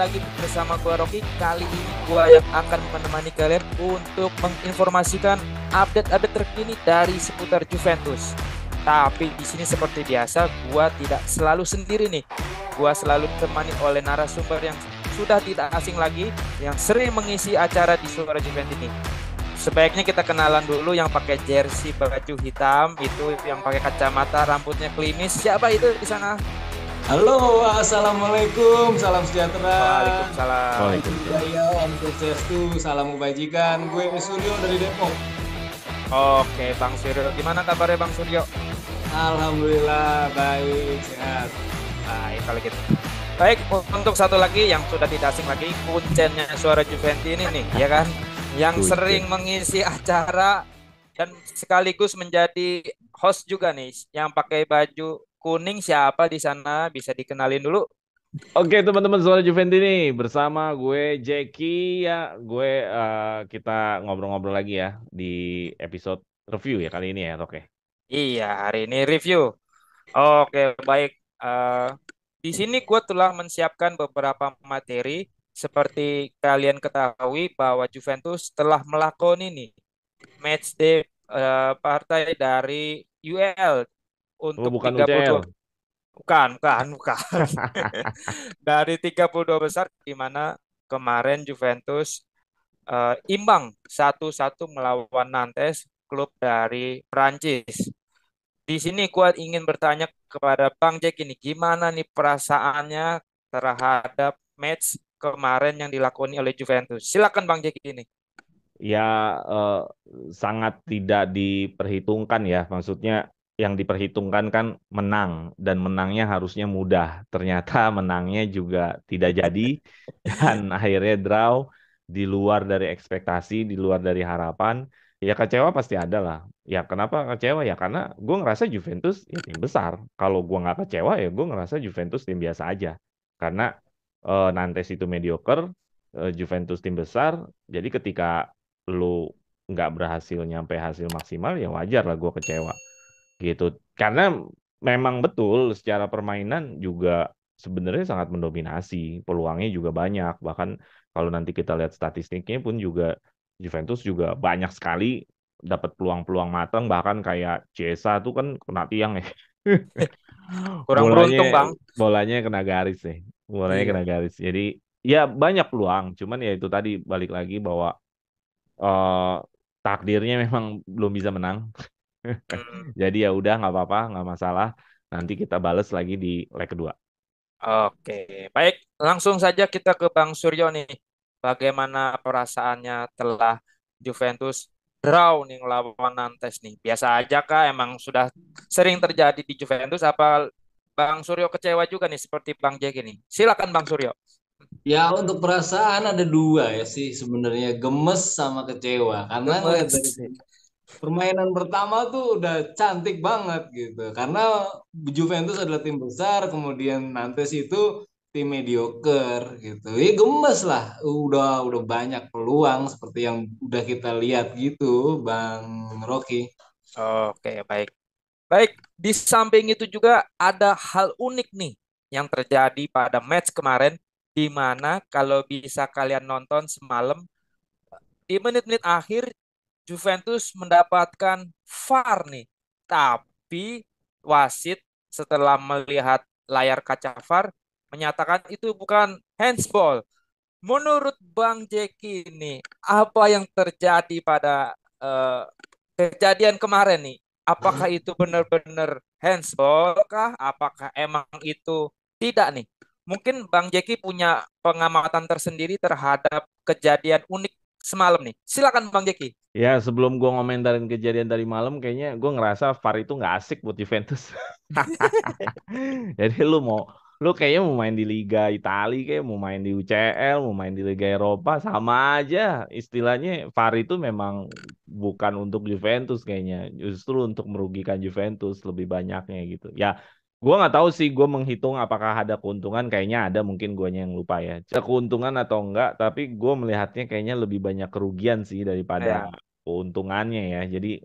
lagi bersama gua Rocky. Kali ini gua yang akan menemani kalian untuk menginformasikan update-update terkini dari seputar Juventus. Tapi di sini seperti biasa, gua tidak selalu sendiri nih. Gua selalu ditemani oleh narasumber yang sudah tidak asing lagi, yang sering mengisi acara di Suara Juventus ini. Sebaiknya kita kenalan dulu yang pakai jersey baju hitam, itu yang pakai kacamata, rambutnya klimis. Siapa itu di sana? Halo, assalamualaikum, salam sejahtera. Waalaikumsalam. Jaya, Om Swastiastu, salam kebajikan. Gue Suryo dari Depok. Oke, Bang Suryo. Gimana kabarnya Bang Suryo? Alhamdulillah baik, sehat. Baik kalau gitu. Baik, untuk satu lagi yang sudah tidak asing lagi, kuncennya Suara Juventus ini nih, ya kan? Yang Kuncen. sering mengisi acara dan sekaligus menjadi host juga nih, yang pakai baju kuning siapa di sana? Bisa dikenalin dulu. Oke teman-teman Suara Juventus ini bersama gue Jackie ya. Kita ngobrol-ngobrol lagi ya di episode review ya kali ini ya, Oke. Iya, hari ini review. Oke, baik. Eh, di sini gue telah menyiapkan beberapa materi. Seperti kalian ketahui bahwa Juventus telah melakoni nih match day partai dari UEL Oh, untuk bukan 32. UCL. Bukan. Dari 32 besar di mana kemarin Juventus imbang 1-1 melawan Nantes, klub dari Prancis. Di sini gua ingin bertanya kepada Bang Jack ini, gimana nih perasaannya terhadap match kemarin yang dilakoni oleh Juventus? Silakan Bang Jack ini. Ya eh, sangat tidak diperhitungkan ya. Maksudnya yang diperhitungkan kan menang dan menangnya harusnya mudah. Ternyata menangnya juga tidak jadi dan akhirnya draw di luar dari ekspektasi, di luar dari harapan. Ya kecewa pasti ada lah. Ya kenapa kecewa ya karena gue ngerasa Juventus ya tim besar. Kalau gue nggak kecewa ya gue ngerasa Juventus tim biasa aja. Karena Nantes itu mediocre, Juventus tim besar. Jadi ketika lu nggak berhasil nyampe hasil maksimal ya wajar lah gue kecewa gitu karena memang betul secara permainan juga sebenarnya sangat mendominasi, peluangnya juga banyak, bahkan kalau nanti kita lihat statistiknya pun juga Juventus juga banyak sekali dapat peluang-peluang matang, bahkan kayak Chiesa tuh kan kena tiang ya. Kurang bolanya beruntung Bang. bolanya kena garis deh, bolanya Iya. kena garis, jadi ya banyak peluang, cuman ya itu tadi balik lagi bahwa eh takdirnya memang belum bisa menang. Hmm, Jadi ya udah nggak apa-apa, nggak masalah. Nanti kita bales lagi di leg kedua. Oke, baik. Langsung saja kita ke Bang Suryo nih. Bagaimana perasaannya telah Juventus draw nih lawan Nantes nih? Biasa aja kah? Emang sudah sering terjadi di Juventus? Apa Bang Suryo kecewa juga nih seperti Bang Jack ini? Silakan Bang Suryo. Ya untuk perasaan ada dua ya sih sebenarnya, gemes sama kecewa. Karena ngeliat Gemes. dari permainan pertama tuh udah cantik banget gitu. Karena Juventus adalah tim besar, kemudian Nantes itu tim mediocre gitu. Ya gemes lah. Udah banyak peluang seperti yang udah kita lihat gitu, Bang Rocky. Oke, baik. Baik, di samping itu juga ada hal unik nih yang terjadi pada match kemarin, di mana kalau bisa kalian nonton semalam, di menit-menit akhir Juventus mendapatkan VAR nih. Tapi wasit setelah melihat layar kaca VAR menyatakan itu bukan handsball. Menurut Bang Jeki ini, apa yang terjadi pada eh, kejadian kemarin nih? Apakah itu benar-benar handsball kah? Apakah emang itu tidak nih? Mungkin Bang Jeki punya pengamatan tersendiri terhadap kejadian unik semalam nih. Silakan Bang Jeki. Ya sebelum gua ngomentarin kejadian dari malam, kayaknya gua ngerasa VAR itu nggak asik buat Juventus. Jadi lu kayaknya mau main di Liga Italia, kayak mau main di UCL, mau main di Liga Eropa, sama aja. Istilahnya VAR itu memang bukan untuk Juventus kayaknya, justru untuk merugikan Juventus lebih banyaknya gitu. Ya, gua nggak tahu sih, gua menghitung apakah ada keuntungan, kayaknya ada, mungkin guanya yang lupa ya. Ada keuntungan atau enggak, tapi gua melihatnya kayaknya lebih banyak kerugian sih daripada Ya. keuntungannya ya. Jadi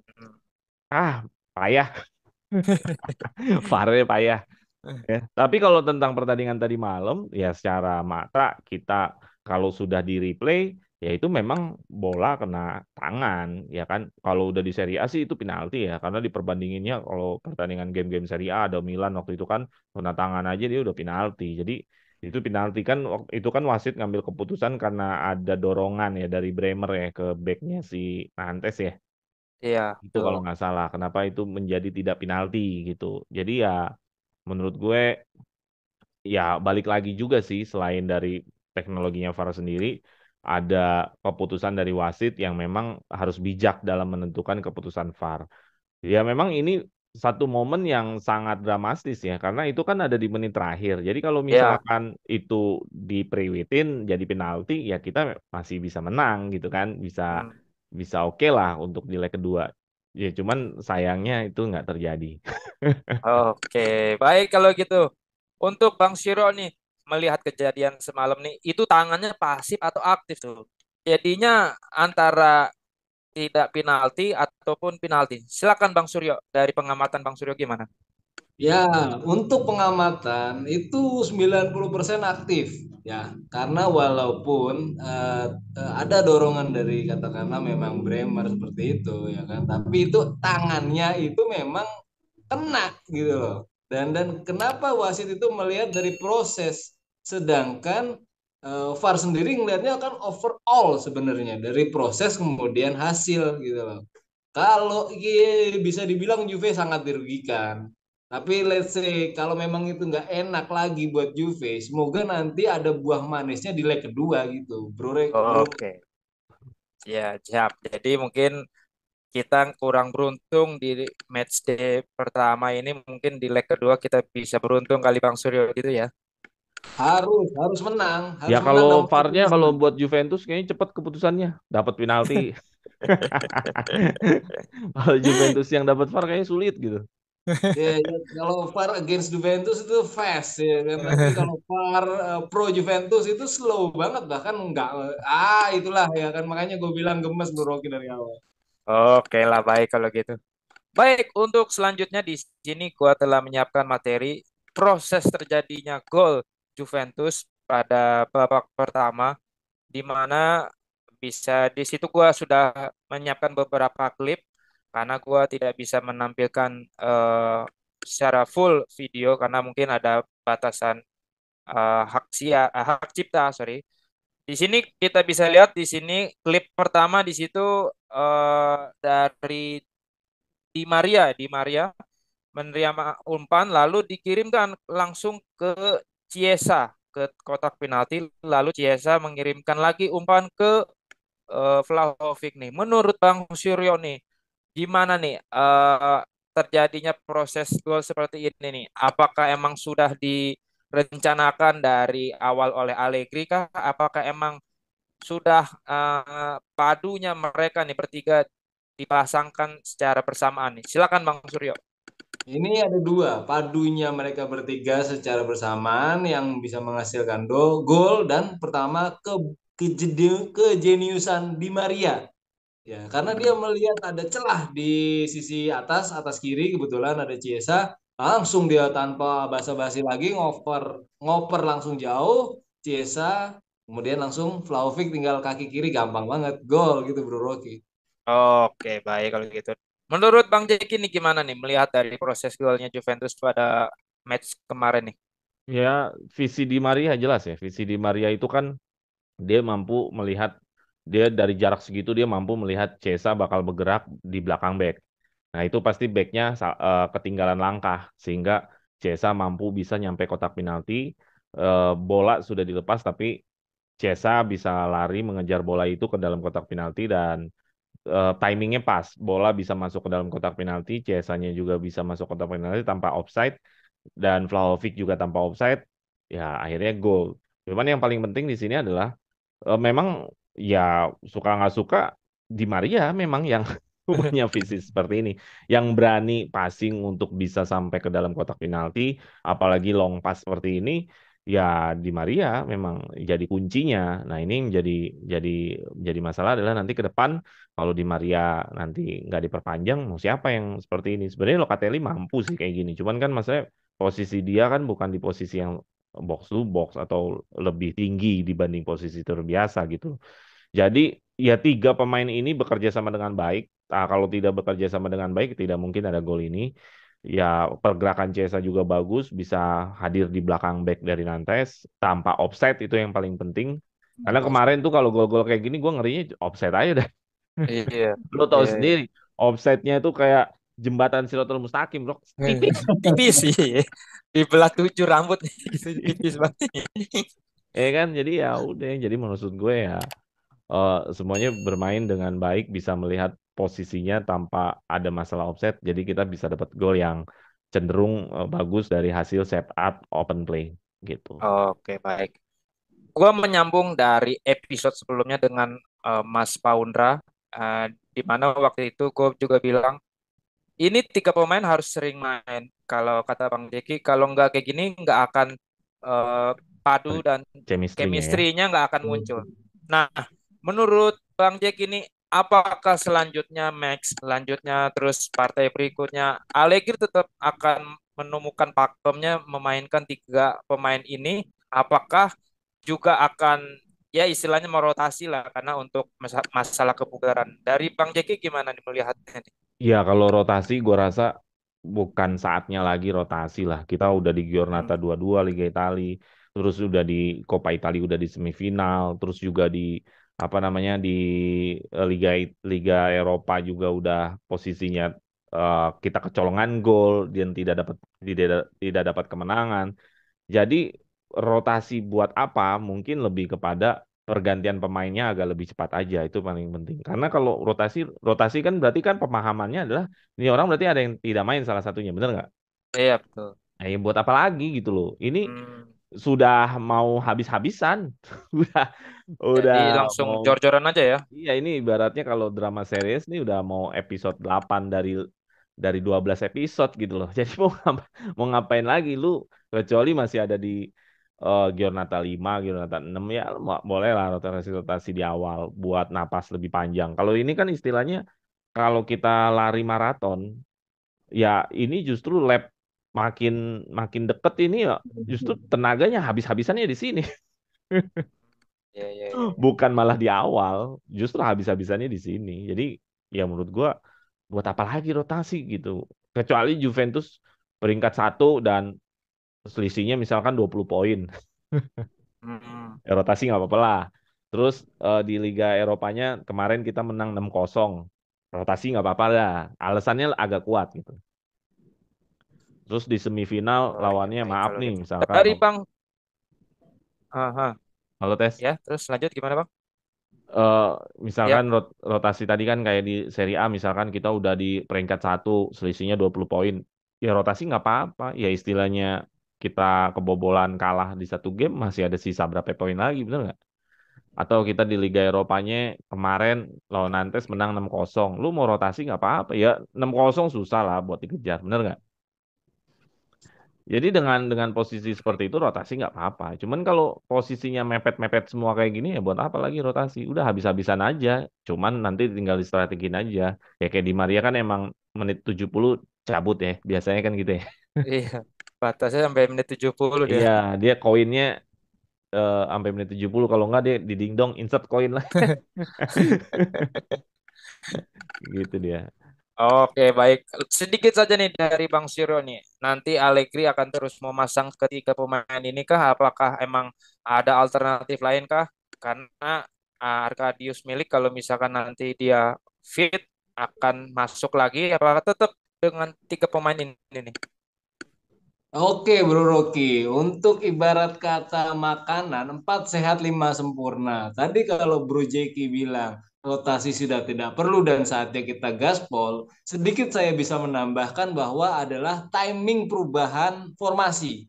payah, VAR-nya payah. Ya. Tapi kalau tentang pertandingan tadi malam, ya secara mata kita kalau sudah di replay, ya itu memang bola kena tangan, ya kan. Kalau udah di Serie A sih itu penalti ya, karena diperbandinginnya kalau pertandingan game-game Serie A ada Milan waktu itu kan kena tangan aja dia udah penalti. Jadi itu penalti kan itu kan wasit ngambil keputusan karena ada dorongan ya dari Bremer ya ke backnya si Nantes ya. Iya, Itu betul. kalau nggak salah. Kenapa itu menjadi tidak penalti gitu. Jadi ya menurut gue ya balik lagi juga sih selain dari teknologinya VAR sendiri ada keputusan dari wasit yang memang harus bijak dalam menentukan keputusan VAR. Ya memang ini satu momen yang sangat dramatis ya karena itu kan ada di menit terakhir. Jadi kalau Ya, misalkan itu diprewitin jadi penalti ya kita masih bisa menang gitu kan. Bisa hmm, bisa oke lah untuk di leg kedua. Ya cuman sayangnya itu nggak terjadi. oke. Baik kalau gitu. Untuk Bang Siro nih, melihat kejadian semalam nih, itu tangannya pasif atau aktif tuh? Jadinya antara tidak penalti ataupun penalti. Silakan Bang Suryo, dari pengamatan Bang Suryo gimana? Ya, untuk pengamatan itu 90% aktif ya. Karena walaupun ada dorongan dari katakanlah memang Bremer seperti itu ya kan, tapi itu tangannya itu memang kena gitu loh. Dan kenapa wasit itu melihat dari proses sedangkan VAR sendiri ngelihatnya kan overall sebenarnya dari proses kemudian hasil gitu loh. Kalau bisa dibilang Juve sangat dirugikan. Tapi let's say kalau memang itu nggak enak lagi buat Juve, semoga nanti ada buah manisnya di leg kedua gitu, bro. Bro, Oke, ya siap. Jadi mungkin kita kurang beruntung di match day pertama ini, mungkin di leg kedua kita bisa beruntung kali Bang Suryo gitu ya. Ya harus menang kalau dan VAR-nya menang. kalau buat Juventus kayaknya cepat keputusannya, dapat penalti. Kalau Juventus yang dapat VAR kayaknya sulit gitu. Ya, ya, kalau VAR against Juventus itu fast ya kan, tapi kalau VAR pro Juventus itu slow banget bahkan nggak itulah ya kan makanya gue bilang gemes Bro Rocky dari awal. Oke lah, baik kalau gitu. Baik, untuk selanjutnya di sini gua telah menyiapkan materi proses terjadinya gol Juventus pada babak pertama, di mana bisa di situ gua sudah menyiapkan beberapa klip karena gua tidak bisa menampilkan secara full video karena mungkin ada batasan hak cipta, sorry. Di sini kita bisa lihat di sini klip pertama di situ dari Di Maria menerima umpan lalu dikirimkan langsung ke Chiesa ke kotak penalti, lalu Chiesa mengirimkan lagi umpan ke Vlahovic nih. Menurut Bang Suryo nih, gimana nih terjadinya proses gol seperti ini nih? Apakah emang sudah direncanakan dari awal oleh Allegri kah? Apakah emang sudah padunya mereka nih bertiga dipasangkan secara bersamaan nih? Silakan Bang Suryo. Ini ada dua, padunya mereka bertiga secara bersamaan yang bisa menghasilkan gol dan pertama kejeniusan Di Maria. Ya, karena dia Hmm. melihat ada celah di sisi atas kiri kebetulan ada Ciesa, langsung dia tanpa basa-basi lagi ngoper ngoper langsung jauh Ciesa, kemudian langsung Vlahovic tinggal kaki kiri gampang banget gol gitu Bro Rocky. Oke, baik kalau gitu. Menurut Bang Jeki nih gimana nih melihat dari proses golnya Juventus pada match kemarin nih? Ya visi Di Maria jelas ya. Visi Di Maria itu kan dia mampu melihat dia dari jarak segitu dia mampu melihat Cesa bakal bergerak di belakang back. Nah, itu pasti backnya ketinggalan langkah sehingga Cesa mampu bisa nyampe kotak penalti. Bola sudah dilepas tapi Cesa bisa lari mengejar bola itu ke dalam kotak penalti dan timingnya pas. Bola bisa masuk ke dalam kotak penalti, Cesanya juga bisa masuk kotak penalti tanpa offside dan Vlahovic juga tanpa offside. Ya, akhirnya gol. Cuman yang paling penting di sini adalah memang ya suka nggak suka Di Maria memang yang punya visi seperti ini, yang berani passing untuk bisa sampai ke dalam kotak penalti, apalagi long pass seperti ini, ya Di Maria memang jadi kuncinya. Nah ini yang jadi jadi masalah adalah nanti ke depan kalau Di Maria nanti nggak diperpanjang, mau siapa yang seperti ini? Sebenarnya Locatelli mampu sih kayak gini, cuman kan maksudnya posisi dia kan bukan di posisi yang box to box atau lebih tinggi dibanding posisi terbiasa gitu. Jadi ya tiga pemain ini bekerja sama dengan baik. Nah, kalau tidak bekerja sama dengan baik, tidak mungkin ada gol ini. Ya pergerakan Chiesa juga bagus, bisa hadir di belakang back dari Nantes tanpa offside itu yang paling penting. Karena kemarin tuh kalau gol-gol kayak gini gue ngerinya offside aja dah. Iya. Lo tahu Iya, iya. sendiri, offside-nya itu kayak jembatan Silotul Mustaqim, bro. Tipis. Tipis sih. Dibelah 7 rambut gitu, tipis banget. Kan jadi ya udah, jadi maksud gue ya semuanya bermain dengan baik, bisa melihat posisinya tanpa ada masalah offset. Jadi kita bisa dapat gol yang cenderung bagus dari hasil set up open play gitu. Oke, baik. Gua menyambung dari episode sebelumnya dengan Mas Paundra, di mana waktu itu gue juga bilang ini tiga pemain harus sering main. Kalau kata Bang Jeki, kalau nggak kayak gini nggak akan eh, padu dan Chemistry-nya ya. chemistry-nya nggak akan muncul. Nah, menurut Bang Jeki ini, apakah selanjutnya Max, selanjutnya terus partai berikutnya, Allegri tetap akan menemukan pakemnya memainkan tiga pemain ini? Apakah juga akan ya istilahnya merotasi lah karena untuk masalah kebugaran. Dari Bang Jeki gimana nih melihatnya nih? Ya kalau rotasi gue rasa bukan saatnya lagi rotasi lah. Kita udah di Hmm. Giornata 22 Liga Italia, terus udah di Coppa Italia udah di semifinal, terus juga di apa namanya di Liga Liga Eropa juga udah posisinya kita kecolongan gol dan tidak dapat kemenangan. Jadi rotasi buat apa? Mungkin lebih kepada pergantian pemainnya agak lebih cepat aja itu paling penting. Karena kalau rotasi rotasi kan berarti kan pemahamannya adalah ini orang berarti ada yang tidak main salah satunya, bener nggak? Iya betul. Nah, ya buat apa lagi gitu loh. Ini Hmm. sudah mau habis-habisan, udah udah Jadi langsung mau jor-joran aja ya. iya ini ibaratnya kalau drama series nih udah mau episode 8 dari 12 episode gitu loh. Jadi mau ngapain lagi lu kecuali masih ada di Giornata 5, Giornata 6 ya boleh lah rotasi-rotasi di awal buat napas lebih panjang. Kalau ini kan istilahnya kalau kita lari maraton ya ini justru lap makin makin deket ini ya justru tenaganya habis-habisannya di sini. Iya, iya, iya. Bukan malah di awal, justru habis-habisannya di sini. Jadi ya menurut gua buat apa lagi rotasi gitu. Kecuali Juventus peringkat 1 dan selisihnya misalkan 20 poin. Hmm. Ya, rotasi nggak apa-apa lah. Terus di Liga Eropanya kemarin kita menang 6-0. Rotasi nggak apa-apa lah. Alasannya agak kuat gitu. Terus di semifinal Oh iya lawannya baik maaf kalau nih gitu. misalkan. Dari Bang, aha, Halo Tes. ya terus lanjut gimana Bang? eh, Ya. misalkan rotasi tadi kan kayak di Serie A misalkan kita udah di peringkat 1 selisihnya 20 poin. Ya rotasi nggak apa-apa. Ya istilahnya kita kebobolan kalah di satu game masih ada sisa berapa poin lagi bener nggak? Atau kita di Liga Eropanya kemarin lawan Nantes menang 6-0. Lu mau rotasi nggak apa-apa. Ya 6-0 susah lah buat dikejar bener nggak? Jadi dengan posisi seperti itu rotasi nggak apa-apa. Cuman kalau posisinya mepet-mepet semua kayak gini ya buat apa lagi rotasi? Udah habis-habisan aja. Cuman nanti tinggal distrategin aja. Ya kayak di Maria kan emang menit 70 cabut ya. Biasanya kan gitu ya. Iya. Batasnya sampai menit 70 dia. Iya, dia koinnya sampai menit 70 kalau nggak dia di dingdong insert koin lah. Gitu dia. Oke, baik. Sedikit saja nih dari Bang Siro nih. Nanti Allegri akan terus memasang ketiga pemain ini kah? Apakah emang ada alternatif lain kah? Karena Arkadius Milik kalau misalkan nanti dia fit akan masuk lagi, apakah tetap dengan tiga pemain ini nih? Oke Bro Rocky, untuk ibarat kata makanan, 4 sehat 5 sempurna. Tadi kalau Bro Jeki bilang rotasi sudah tidak perlu dan saatnya kita gaspol, sedikit saya bisa menambahkan bahwa adalah timing perubahan formasi.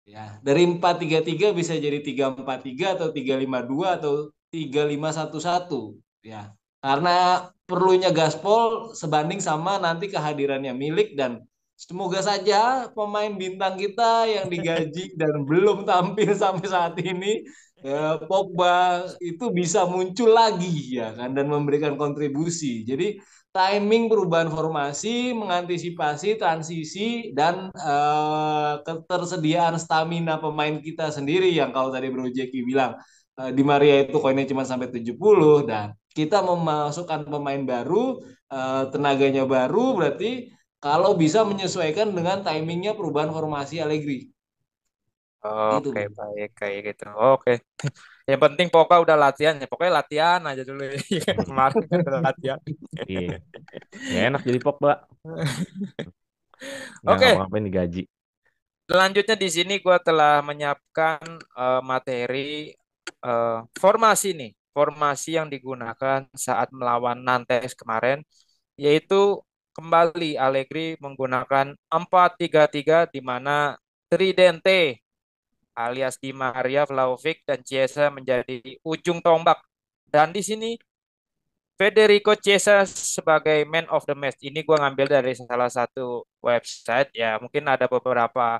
Ya, dari 4-3-3 bisa jadi 3-4-3 atau 3-5-2 atau 3-5-1-1. Ya, karena perlunya gaspol sebanding sama nanti kehadirannya Milik dan Semoga saja pemain bintang kita yang digaji dan belum tampil sampai saat ini, Pogba itu bisa muncul lagi ya kan dan memberikan kontribusi. Jadi timing perubahan formasi, mengantisipasi transisi dan ketersediaan stamina pemain kita sendiri yang kalau tadi Bro Jeki bilang Di Maria itu koinnya cuma sampai 70 dan kita memasukkan pemain baru, tenaganya baru berarti kalau bisa menyesuaikan dengan timingnya perubahan formasi Allegri. Gitu, Oke, Bro. baik kayak gitu. Oke. Yang penting pokoknya udah latihan ya. Pokoknya latihan aja dulu ya. Kemarin kan udah latihan. Iya, nggak enak jadi Pogba, nggak Oke, ngapa-ngapain digaji. selanjutnya di sini gue telah menyiapkan materi formasi nih. Formasi yang digunakan saat melawan Nantes kemarin, yaitu kembali Allegri menggunakan 4-3-3 di mana Tridente alias Di Maria, Vlahovic, dan Chiesa menjadi ujung tombak. Dan di sini Federico Chiesa sebagai man of the match. Ini gue ngambil dari salah satu website ya. Mungkin ada beberapa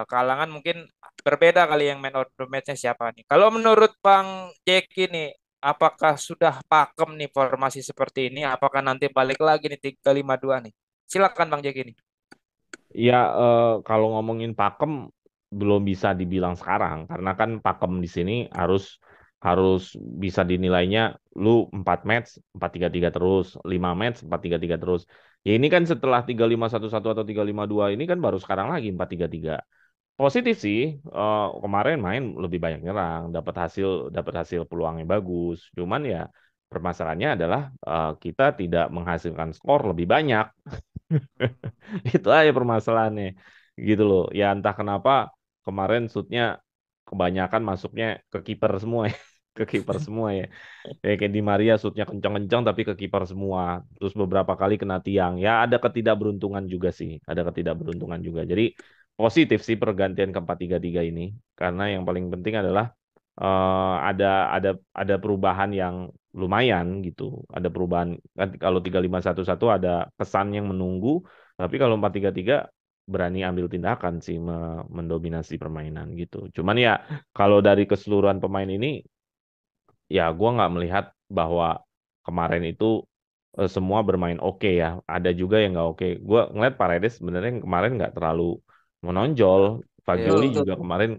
kalangan mungkin berbeda kali yang man of the match-nya siapa nih. Kalau menurut Bang Jeki nih, apakah sudah pakem nih formasi seperti ini? Apakah nanti balik lagi nih 3-5-2 nih? Silakan Bang Jeki nih. Ya, kalau ngomongin pakem belum bisa dibilang sekarang karena kan pakem di sini harus harus bisa dinilainya lu 4 match 4-3-3 terus, 5 match 4-3-3 terus. Ya ini kan setelah 3-5-1-1 atau 3-5-2 ini kan baru sekarang lagi 4-3-3. Positif sih, kemarin main lebih banyak nyerang, dapat hasil peluangnya bagus. Cuman ya permasalahannya adalah kita tidak menghasilkan skor lebih banyak. Itu aja permasalahannya. Gitu loh. Ya entah kenapa kemarin shootnya kebanyakan masuknya ke kiper semua ya. Ke kiper semua ya. Kayak Di Maria shootnya kencang-kencang tapi ke kiper semua. Terus beberapa kali kena tiang. Ya ada ketidakberuntungan juga sih. Ada ketidakberuntungan juga. Jadi positif sih pergantian ke 4-3-3 ini. Karena yang paling penting adalah ada perubahan yang lumayan gitu. Ada perubahan kan kalau 3-5-1-1 ada kesan yang menunggu, tapi kalau 4-3-3 berani ambil tindakan sih mendominasi permainan gitu. Cuman ya kalau dari keseluruhan pemain ini ya gua nggak melihat bahwa kemarin itu semua bermain oke ya. Ada juga yang nggak oke. Gua ngeliat Paredes sebenarnya yang kemarin nggak terlalu menonjol. Iya, Betul, Fagioli betul. juga kemarin,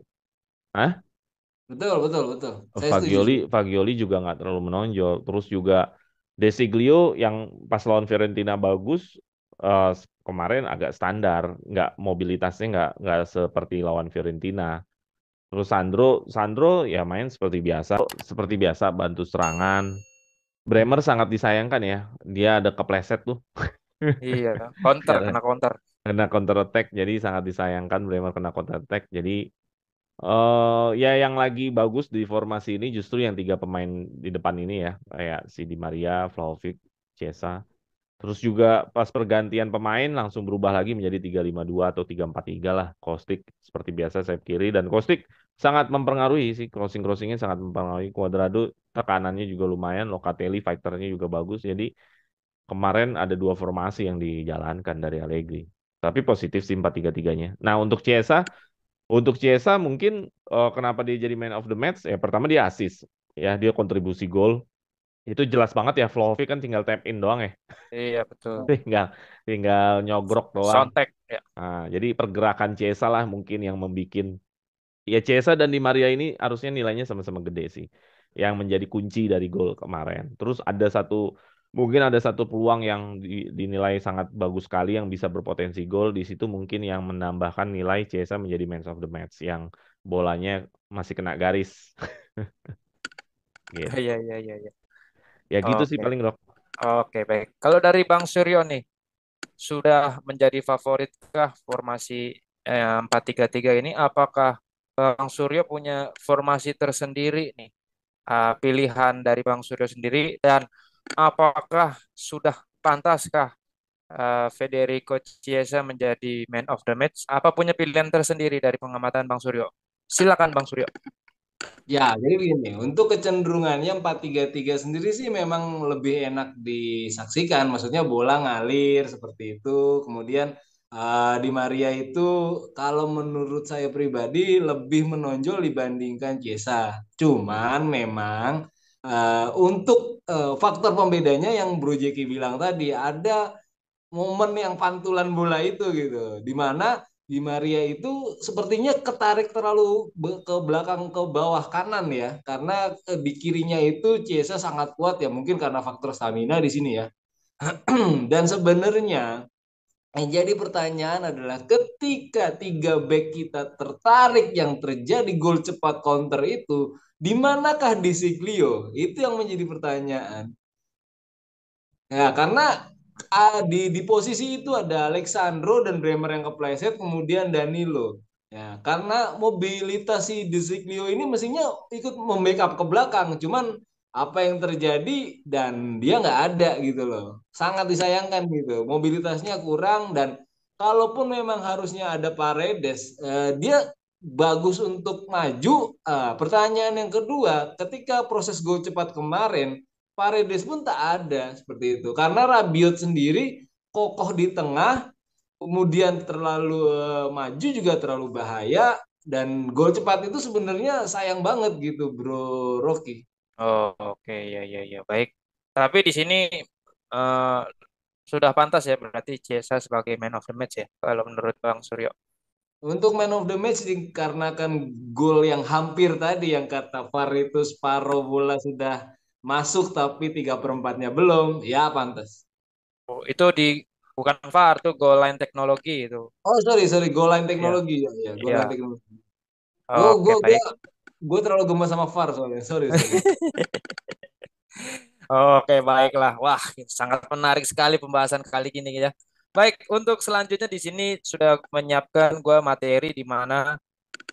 ah Betul, betul, betul. Saya setuju Fagioli juga. Fagioli juga nggak terlalu menonjol. Terus juga Desiglio yang pas lawan Fiorentina bagus, kemarin agak standar, nggak mobilitasnya nggak seperti lawan Fiorentina. Terus Sandro Sandro ya main seperti biasa bantu serangan. Bremer sangat disayangkan ya, dia ada kepleset tuh. iya. Counter, Karena kena counter. kena counter attack, jadi sangat disayangkan Bremer kena counter attack. Jadi ya yang lagi bagus di formasi ini justru yang tiga pemain di depan ini ya, kayak si Di Maria, Vlahovic, Chiesa. Terus juga pas pergantian pemain langsung berubah lagi menjadi 3-5-2 atau 3-4-3 lah. Kostik seperti biasa sayap kiri dan Kostik sangat mempengaruhi sih, crossingnya sangat mempengaruhi. Cuadrado tekanannya juga lumayan, Locatelli fighternya juga bagus. Jadi kemarin ada dua formasi yang dijalankan dari Allegri. Tapi positif sih 4-3-3-nya. Nah, untuk Chiesa mungkin kenapa dia jadi man of the match? Ya pertama dia assist, ya dia kontribusi gol. Itu jelas banget ya Vlahovic kan tinggal tap in doang ya. Iya, betul. Tinggal tinggal nyogrok doang. Sontek ya. Nah, jadi pergerakan Chiesa lah mungkin yang membikin ya Chiesa dan Di Maria ini harusnya nilainya sama-sama gede sih. Yang menjadi kunci dari gol kemarin. Terus mungkin ada satu peluang yang dinilai sangat bagus sekali yang bisa berpotensi gol di situ mungkin yang menambahkan nilai Chiesa menjadi man of the match yang bolanya masih kena garis. Iya, Gitu. iya, iya, iya. Ya gitu sih Oke. paling Rock. Oke, baik. Kalau dari Bang Suryo nih, sudah menjadi favoritkah formasi 4-3-3 ini? Apakah Bang Suryo punya formasi tersendiri nih? Pilihan dari Bang Suryo sendiri dan apakah sudah pantaskah Federico Chiesa menjadi man of the match? Apa punya pilihan tersendiri dari pengamatan Bang Suryo? Silakan Bang Suryo. Ya, jadi begini, untuk kecenderungannya 4-3-3 sendiri sih memang lebih enak disaksikan. Maksudnya bola ngalir seperti itu. Kemudian Di Maria itu kalau menurut saya pribadi lebih menonjol dibandingkan Chiesa. Cuman memang untuk faktor pembedanya yang Bro Jeki bilang tadi ada momen yang pantulan bola itu gitu, di mana di Maria itu sepertinya ketarik terlalu ke belakang ke bawah kanan ya, karena di kirinya itu Chiesa sangat kuat ya, mungkin karena faktor stamina di sini ya. Dan sebenarnya yang jadi pertanyaan adalah ketika tiga back kita tertarik yang terjadi gol cepat counter itu, di manakah Disiglio? Itu yang menjadi pertanyaan. Ya, karena di posisi itu ada Alexandro dan Bremer yang kepleset, kemudian Danilo. Ya, karena mobilitas si De Siglio ini mestinya ikut membackup ke belakang, cuman apa yang terjadi dan dia nggak ada gitu loh. Sangat disayangkan gitu. Mobilitasnya kurang dan kalaupun memang harusnya ada Paredes, dia bagus untuk maju. Pertanyaan yang kedua, ketika proses gol cepat kemarin Paredes pun tak ada seperti itu. Karena Rabiot sendiri kokoh di tengah, kemudian terlalu maju juga terlalu bahaya dan gol cepat itu sebenarnya sayang banget gitu, Bro Rocky. Oh, oke, ya, ya, ya, baik. Tapi di sini eh, sudah pantas ya berarti Chiesa sebagai man of the match ya, kalau menurut Bang Suryo. Untuk man of the match dikarenakan gol yang hampir tadi yang kata VAR itu separuh bola sudah masuk tapi 3/4-nya belum, ya pantas. Oh, itu bukan VAR tuh goal line teknologi itu. Oh sorry sorry, goal line Ya, teknologi ya, ya goal line ya. teknologi. Gue Oke, gue gue baik. gue terlalu gemas sama VAR soalnya. Sorry sorry. Oke, baiklah. Wah, sangat menarik sekali pembahasan kali ini ya. Baik, untuk selanjutnya di sini sudah menyiapkan gua materi di mana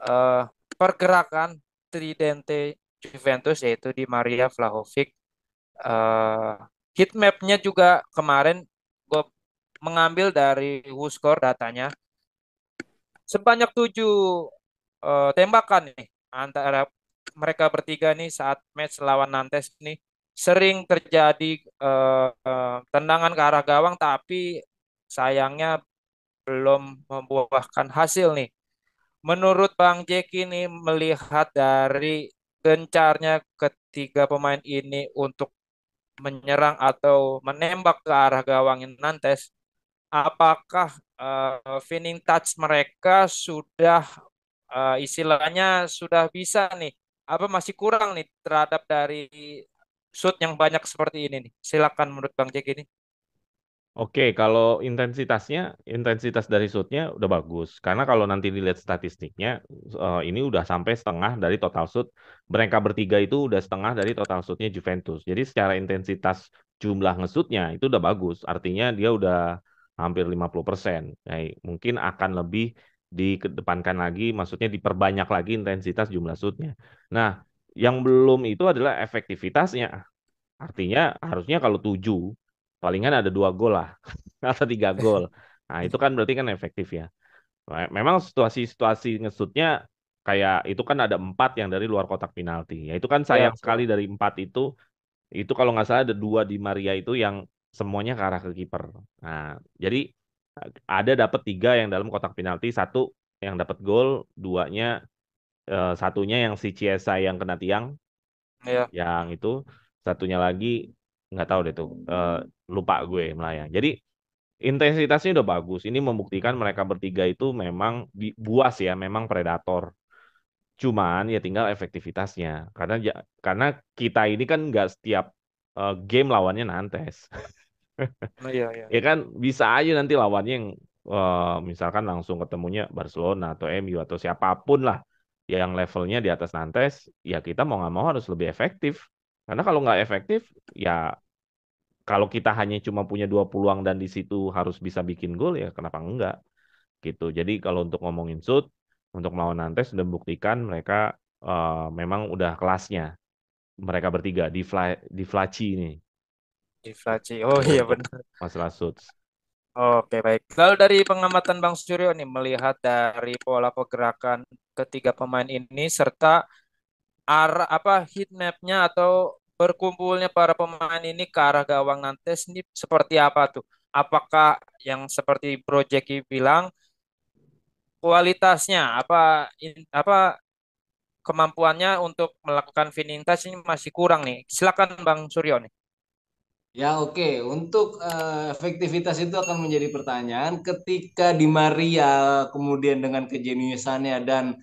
eh, pergerakan Tridente Juventus yaitu di Maria Vlahovic. eh Heat map-nya juga kemarin gue mengambil dari WhoScore datanya sebanyak 7 tembakan nih antara mereka bertiga nih saat match lawan Nantes nih sering terjadi tendangan ke arah gawang tapi sayangnya belum membuahkan hasil nih. Menurut Bang Jeki nih melihat dari gencarnya ketiga pemain ini untuk menyerang atau menembak ke arah gawang Nantes, apakah finishing touch mereka sudah istilahnya sudah bisa nih, apa masih kurang nih terhadap dari shoot yang banyak seperti ini nih? Silakan menurut Bang Jack ini. Oke, kalau intensitas dari shootnya udah bagus. Karena kalau nanti dilihat statistiknya, ini udah sampai setengah dari total shoot. Mereka bertiga itu udah setengah dari total shootnya Juventus. Jadi secara intensitas jumlah nge-shootnya itu udah bagus. Artinya dia udah hampir 50%. Nah, mungkin akan lebih dikedepankan lagi, maksudnya diperbanyak lagi intensitas jumlah shootnya. Nah, yang belum itu adalah efektivitasnya. Artinya harusnya kalau 7 palingan ada 2 gol lah atau 3 gol. Nah itu kan berarti kan efektif ya. Memang situasi-situasi ngesutnya kayak itu kan ada 4 yang dari luar kotak penalti. Ya itu kan Ya, sayang sekali betul. dari 4 itu kalau nggak salah ada 2 di Maria itu yang semuanya ke arah ke kiper. Nah jadi ada dapat 3 yang dalam kotak penalti, satu yang dapat gol, duanya satunya yang si Chiesa yang kena tiang, Ya, yang itu satunya lagi nggak tahu deh tuh, lupa gue melayang. Jadi intensitasnya udah bagus. Ini membuktikan mereka bertiga itu memang buas ya, memang predator. Cuman ya tinggal efektivitasnya. Karena kita ini kan nggak setiap game lawannya Nantes. iya, iya. Ya kan bisa aja nanti lawannya yang misalkan langsung ketemunya Barcelona atau MU atau siapapun lah yang levelnya di atas Nantes, ya kita mau nggak mau harus lebih efektif. Karena kalau nggak efektif, ya kalau kita hanya cuma punya 2 peluang dan di situ harus bisa bikin gol ya kenapa enggak gitu. Jadi kalau untuk ngomongin shoot untuk melawan Nantes sudah membuktikan mereka memang udah kelasnya mereka bertiga di Flaci ini Inflasi. Oh gitu iya untuk benar. masalah shoot. Oke, baik. Lalu dari pengamatan Bang Suryo nih melihat dari pola pergerakan ketiga pemain ini serta arah apa heat map-nya atau berkumpulnya para pemain ini ke arah gawang Nantes ini seperti apa tuh? apakah yang seperti Bro Jeki bilang kualitasnya apa kemampuannya untuk melakukan finishing touch ini masih kurang nih. Silakan Bang Suryo nih. Ya oke, untuk efektivitas itu akan menjadi pertanyaan ketika Di Maria kemudian dengan kejeniusannya dan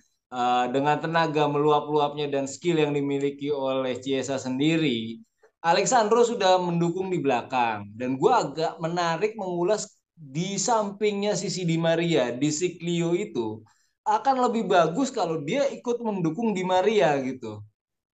dengan tenaga meluap-luapnya dan skill yang dimiliki oleh Chiesa sendiri, Alexandro sudah mendukung di belakang dan gue agak menarik mengulas di sampingnya sisi Di Maria, di Siklio itu akan lebih bagus kalau dia ikut mendukung Di Maria gitu.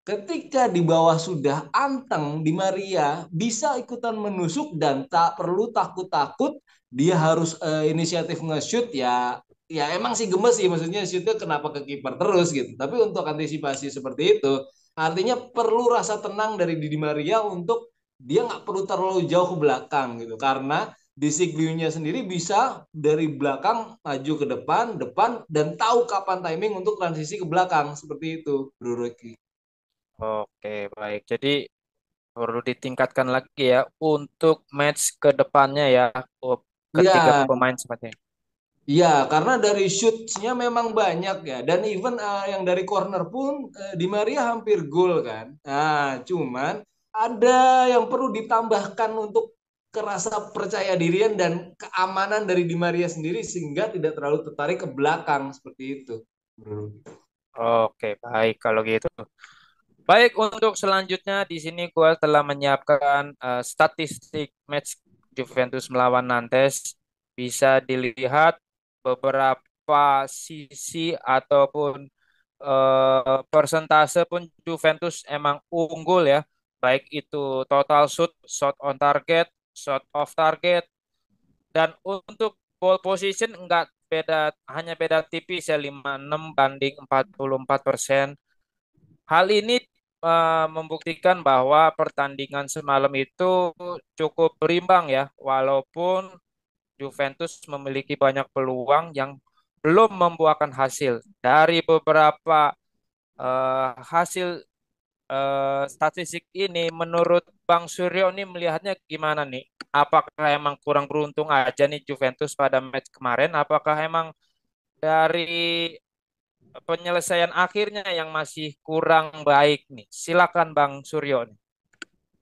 Ketika di bawah sudah anteng, Di Maria bisa ikutan menusuk dan tak perlu takut-takut dia harus inisiatif nge-shoot ya. Ya emang sih gemes sih, maksudnya shootnya kenapa ke kiper terus gitu. Tapi untuk antisipasi seperti itu, artinya perlu rasa tenang dari Di Maria untuk dia nggak perlu terlalu jauh ke belakang gitu. Karena di Sigliunya sendiri bisa dari belakang maju ke depan, depan dan tahu kapan timing untuk transisi ke belakang seperti itu, Bro Rocky. Oke, baik. Jadi perlu ditingkatkan lagi ya untuk match ke depannya ya. Oh, ketiga Iya, pemain seperti ini. iya, karena dari shootnya memang banyak ya, dan even yang dari corner pun Di Maria hampir gol kan. Nah, cuman ada yang perlu ditambahkan untuk kerasa percaya dirian dan keamanan dari Di Maria sendiri sehingga tidak terlalu tertarik ke belakang seperti itu, bro. Oke, baik kalau gitu. Baik, untuk selanjutnya di sini gua telah menyiapkan statistik match Juventus melawan Nantes. Bisa dilihat beberapa sisi ataupun persentase pun Juventus emang unggul ya. Baik itu total shoot, shot on target, shot off target, dan untuk ball position enggak beda, hanya beda tipis ya 56 banding 44%. Hal ini membuktikan bahwa pertandingan semalam itu cukup berimbang ya, walaupun Juventus memiliki banyak peluang yang belum membuahkan hasil. Dari beberapa hasil statistik ini, menurut Bang Suryo ini melihatnya gimana nih? Apakah emang kurang beruntung aja nih Juventus pada match kemarin? Apakah emang dari penyelesaian akhirnya yang masih kurang baik nih? Silakan Bang Suryo nih.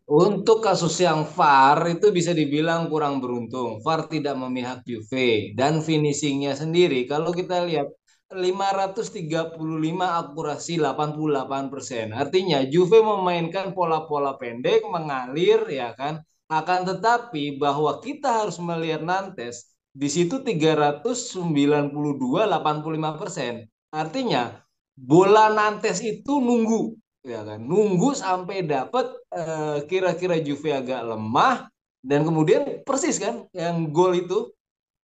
Untuk kasus yang VAR itu bisa dibilang kurang beruntung. VAR tidak memihak Juve dan finishingnya sendiri kalau kita lihat 535 akurasi 88%. Artinya Juve memainkan pola-pola pendek mengalir ya kan. Akan tetapi bahwa kita harus melihat Nantes di situ 392 85%. Artinya bola Nantes itu nunggu ya kan nunggu sampai dapat kira-kira Juve agak lemah dan kemudian persis kan yang gol itu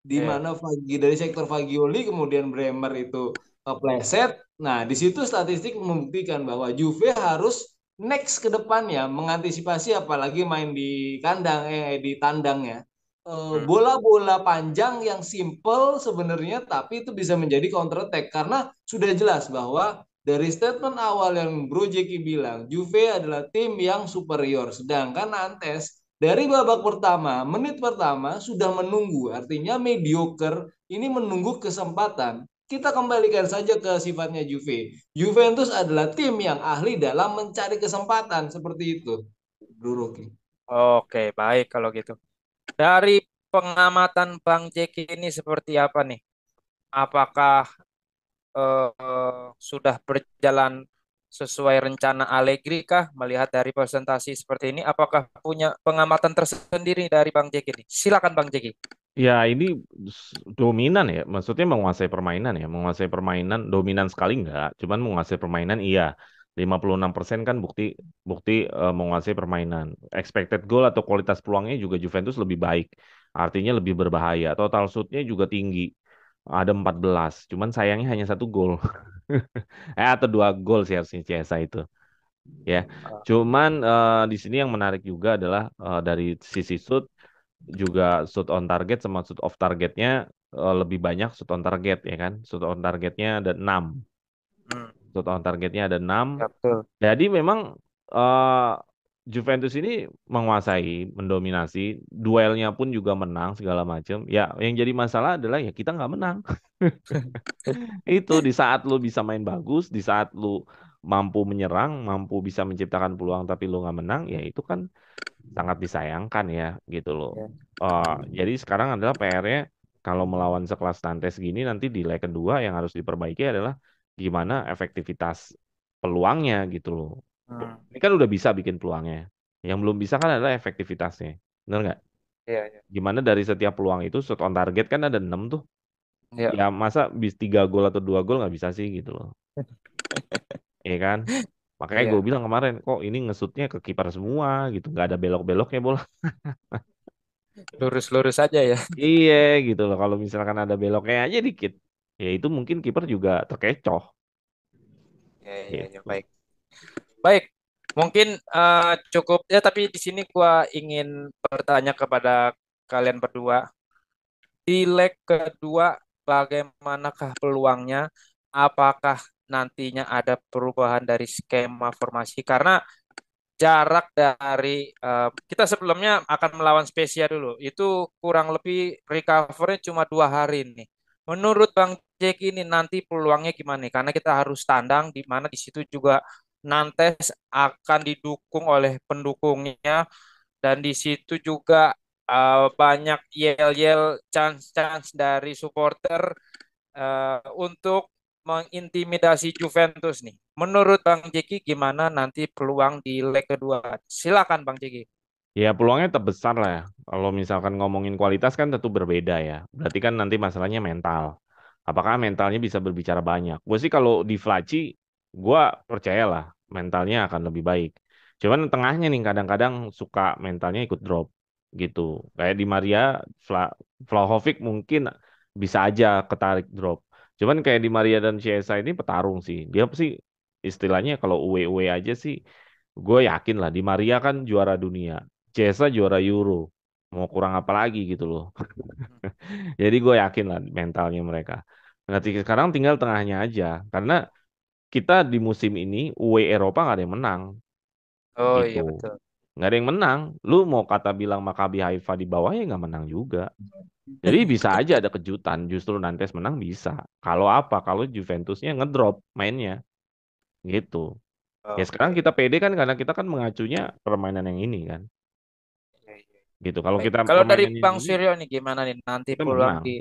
di Ya, mana dari sektor Fagioli kemudian Bremer itu kepleset. Nah, di situ statistik membuktikan bahwa Juve harus next ke depannya mengantisipasi apalagi main di kandang di tandang ya. hmm, Bola-bola panjang yang simple sebenarnya tapi itu bisa menjadi counter attack karena sudah jelas bahwa dari statement awal yang Bro Jeki bilang Juve adalah tim yang superior sedangkan Nantes dari babak pertama, menit pertama sudah menunggu, artinya mediocre ini menunggu kesempatan. Kita kembalikan saja ke sifatnya Juve. Juventus adalah tim yang ahli dalam mencari kesempatan seperti itu. Bro Rocky. oke, baik kalau gitu. Dari pengamatan Bang Jeki ini seperti apa nih? Apakah sudah berjalan sesuai rencana Allegri kah melihat dari presentasi seperti ini? Apakah punya pengamatan tersendiri dari Bang Jeki ini? Silakan Bang Jeki. Ya, ini dominan ya. Maksudnya menguasai permainan ya. Menguasai permainan dominan sekali enggak. Cuman menguasai permainan iya. 56% kan bukti bukti menguasai permainan. Expected goal atau kualitas peluangnya juga Juventus lebih baik. Artinya lebih berbahaya. Total shoot-nya juga tinggi. Ada 14. Cuman sayangnya hanya satu gol. Atau dua gol sih harusnya Chiesa itu. Ya. Cuman di sini yang menarik juga adalah dari sisi shoot juga shoot on target sama shoot off targetnya lebih banyak shoot on target ya kan. Shoot on targetnya ada 6. Hmm, Shoot on targetnya ada 6. ya betul. Jadi memang eh, Juventus ini menguasai, mendominasi, duelnya pun juga menang segala macam. Ya, yang jadi masalah adalah ya kita nggak menang. Itu di saat lu bisa main bagus, di saat lu mampu menyerang, mampu bisa menciptakan peluang tapi lu nggak menang, ya itu kan sangat disayangkan ya gitu loh. Ya. Eh, jadi sekarang adalah PR-nya kalau melawan sekelas Nantes gini nanti di leg kedua yang harus diperbaiki adalah gimana efektivitas peluangnya gitu loh. Hmm. Ini kan udah bisa bikin peluangnya. Yang belum bisa kan adalah efektivitasnya. Benar nggak? Iya, iya. Gimana dari setiap peluang itu shot on target kan ada 6 tuh. Iya. Ya masa bis 3 gol atau 2 gol nggak bisa sih gitu loh. Iya kan? Makanya gue Iya. bilang kemarin kok ini ngesutnya ke kiper semua gitu. Nggak ada belok-beloknya bola. Lurus-lurus aja ya. Iya gitu loh. Kalau misalkan ada beloknya aja dikit. Ya itu mungkin kiper juga terkecoh Iya, iya, iya, gitu. baik. Baik. Mungkin cukup ya, tapi di sini gua ingin bertanya kepada kalian berdua. Di leg kedua, bagaimanakah peluangnya? Apakah nantinya ada perubahan dari skema formasi? Karena jarak dari kita sebelumnya akan melawan Spezia dulu. Itu kurang lebih recovery cuma 2 hari nih. Menurut Bang Jack ini nanti peluangnya gimana nih? Karena kita harus tandang di mana di situ juga Nantes akan didukung oleh pendukungnya dan di situ juga banyak yel-yel chance-chance dari supporter untuk mengintimidasi Juventus nih. Menurut Bang Jeki gimana nanti peluang di leg kedua? Silakan Bang Jeki. Ya peluangnya tetap besar lah ya. Kalau misalkan ngomongin kualitas kan tentu berbeda ya. Berarti kan nanti masalahnya mental. Apakah mentalnya bisa berbicara banyak? Gue sih kalau di Flaci, gue percayalah mentalnya akan lebih baik. Cuman tengahnya nih kadang-kadang suka mentalnya ikut drop gitu. Kayak di Maria, Vlahovic mungkin bisa aja ketarik drop. Cuman kayak di Maria dan Chiesa ini petarung sih. Dia sih istilahnya kalau uwe-uwe aja sih, gue yakin lah di Maria kan juara dunia. Chiesa juara Euro. Mau kurang apa lagi gitu loh. Jadi gue yakin lah mentalnya mereka. Nanti sekarang tinggal tengahnya aja. Karena kita di musim ini UE Eropa nggak ada yang menang Oh gitu. iya betul. Nggak ada yang menang. Lu mau kata bilang Maccabi Haifa di bawah ya nggak menang juga. Jadi bisa aja ada kejutan. Justru Nantes menang bisa. Kalau apa? Kalau Juventusnya ngedrop mainnya gitu. Ya sekarang Oke. kita pede kan karena kita kan mengacunya permainan yang ini kan. Iya, iya. Gitu. Kalau Baik. kita Kalau dari permainan yang Bang ini Suryo nih gimana nih nanti kita peluang menang. di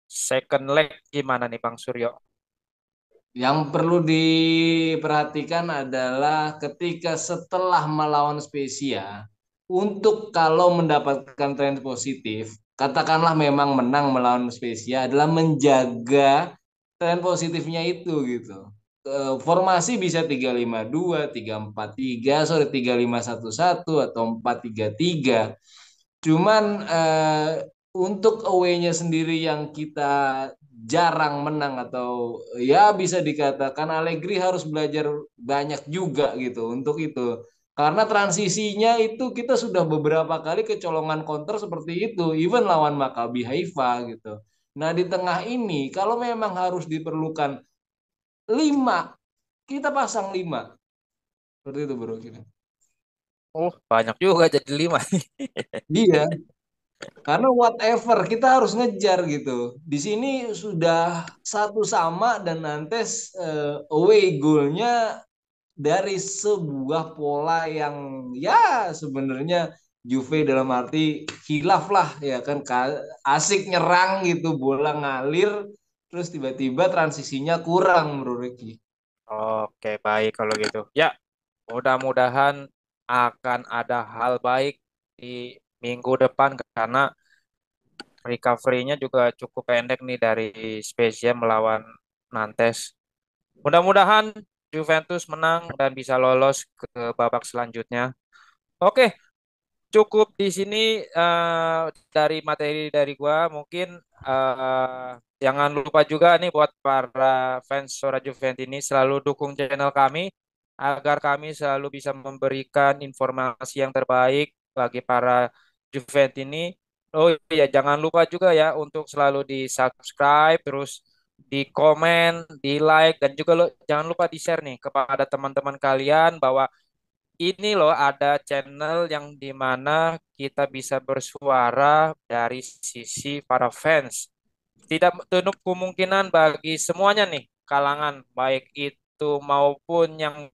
second leg gimana nih Bang Suryo? Yang perlu diperhatikan adalah ketika setelah melawan Spezia, untuk kalau mendapatkan tren positif, katakanlah memang menang melawan Spezia adalah menjaga tren positifnya itu gitu. Formasi bisa 3-5-2, 3-4-3, sorry 3-5-1-1 atau 4-3-3. Cuman untuk away-nya sendiri yang kita jarang menang atau ya bisa dikatakan Allegri harus belajar banyak juga gitu untuk itu. Karena transisinya itu kita sudah beberapa kali kecolongan counter seperti itu, even lawan Maccabi Haifa gitu. Nah, di tengah ini kalau memang harus diperlukan 5, kita pasang 5. Seperti itu bro. Oh, banyak juga jadi 5. Iya, karena whatever kita harus ngejar gitu. Di sini sudah satu sama dan Nantes away goalnya dari sebuah pola yang ya sebenarnya Juve dalam arti hilaf lah ya kan asik nyerang gitu bola ngalir terus tiba-tiba transisinya kurang menurut Ricky. Oke, baik kalau gitu. Ya, mudah-mudahan akan ada hal baik di minggu depan karena recovery-nya juga cukup pendek nih dari Spezia melawan Nantes. Mudah-mudahan Juventus menang dan bisa lolos ke babak selanjutnya. Oke, cukup di sini dari materi dari gua. Mungkin jangan lupa juga nih buat para fans Sora Juventus ini selalu dukung channel kami agar kami selalu bisa memberikan informasi yang terbaik bagi para Juventus ini. Oh iya, jangan lupa juga ya untuk selalu di subscribe, terus di komen, di like, dan juga jangan lupa di share nih kepada teman-teman kalian bahwa ini loh ada channel yang dimana kita bisa bersuara dari sisi para fans. Tidak menutup kemungkinan bagi semuanya nih kalangan, baik itu maupun yang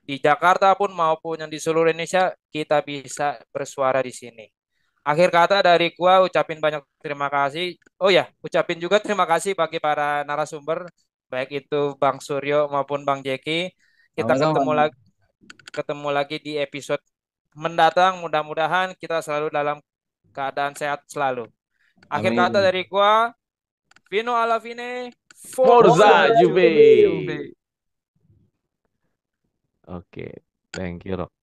di Jakarta pun maupun yang di seluruh Indonesia, kita bisa bersuara di sini. Akhir kata dari gua ucapin banyak terima kasih. Oh ya, ucapin juga terima kasih bagi para narasumber, baik itu Bang Suryo maupun Bang Jeki. Kita Sama-sama. ketemu lagi di episode mendatang. Mudah-mudahan kita selalu dalam keadaan sehat selalu. Akhir kata Amin. dari gua, Vino alla fine, Forza Forza Forza Juve. Juve. Juve. Oke, thank you, Rock.